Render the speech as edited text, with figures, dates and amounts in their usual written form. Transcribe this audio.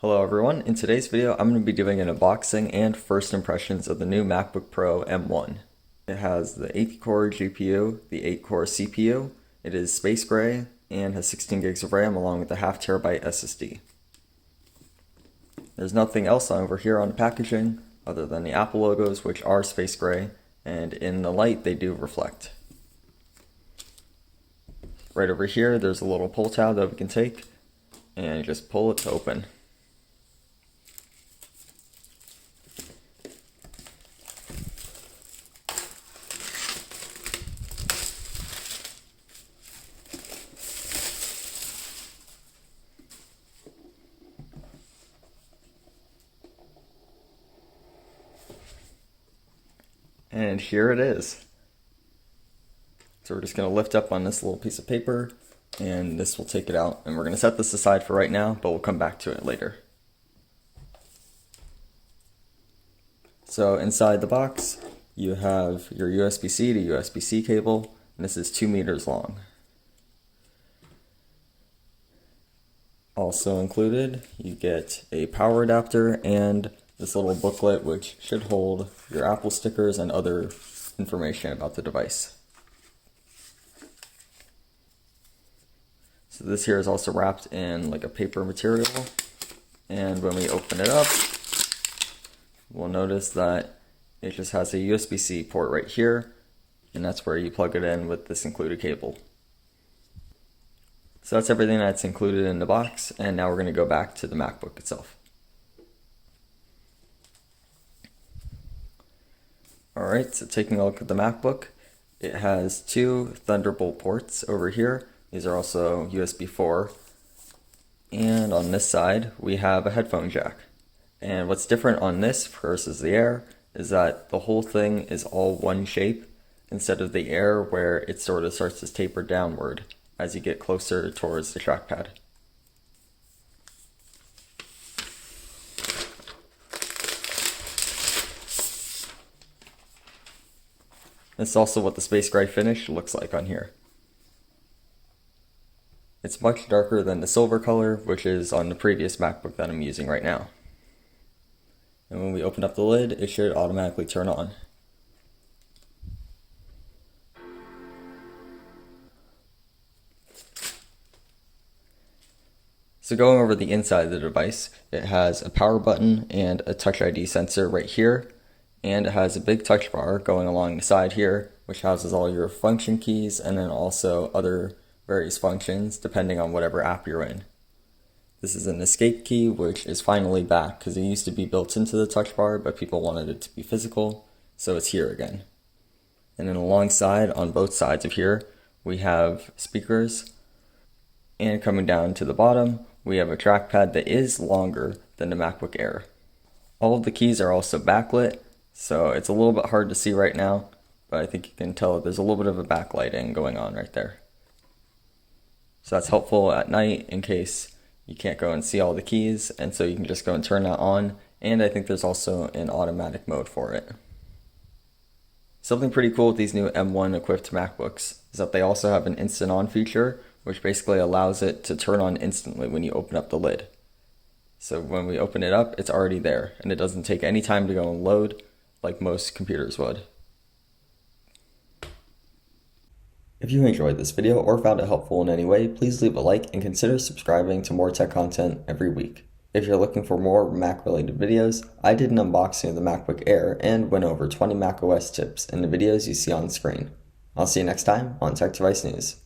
Hello everyone, in today's video I'm going to be doing an unboxing and first impressions of the new MacBook Pro M1. It has the 8-core GPU, the 8-core CPU, it is space gray, and has 16 gigs of RAM along with a 1/2 terabyte SSD. There's nothing else over here on the packaging other than the Apple logos, which are space gray, and in the light they do reflect. Right over here there's a little pull tab that we can take and just pull it to open. And here it is. So we're just going to lift up on this little piece of paper, and this will take it out. And we're going to set this aside for right now, but we'll come back to it later. So inside the box, you have your USB-C to USB-C cable, and this is 2 meters long. Also included, you get a power adapter and this little booklet, which should hold your Apple stickers and other information about the device. So this here is also wrapped in like a paper material, and when we open it up, we'll notice that it just has a USB-C port right here, and that's where you plug it in with this included cable. So that's everything that's included in the box, and now we're going to go back to the MacBook itself. Alright, so taking a look at the MacBook, it has 2 Thunderbolt ports over here. These are also USB 4. And on this side, we have a headphone jack. And what's different on this versus the Air is that the whole thing is all one shape, instead of the Air where it sort of starts to taper downward as you get closer towards the trackpad. This is also what the space gray finish looks like on here. It's much darker than the silver color, which is on the previous MacBook that I'm using right now. And when we open up the lid, it should automatically turn on. So going over the inside of the device, it has a power button and a Touch ID sensor right here, and it has a big touch bar going along the side here, which houses all your function keys and then also other various functions depending on whatever app you're in. This is an escape key, which is finally back because it used to be built into the touch bar, but people wanted it to be physical, so it's here again. And then alongside, on both sides of here, we have speakers, and coming down to the bottom, we have a trackpad that is longer than the MacBook Air. All of the keys are also backlit, so it's a little bit hard to see right now, but I think you can tell there's a little bit of a backlighting going on right there. So that's helpful at night in case you can't go and see all the keys, and so you can just go and turn that on, and I think there's also an automatic mode for it. Something pretty cool with these new M1 equipped MacBooks is that they also have an instant on feature, which basically allows it to turn on instantly when you open up the lid. So when we open it up, it's already there, and it doesn't take any time to go and load like most computers would. If you enjoyed this video or found it helpful in any way, please leave a like and consider subscribing to more tech content every week. If you're looking for more Mac-related videos, I did an unboxing of the MacBook Air and went over 20 macOS tips in the videos you see on screen. I'll see you next time on Tech Device News.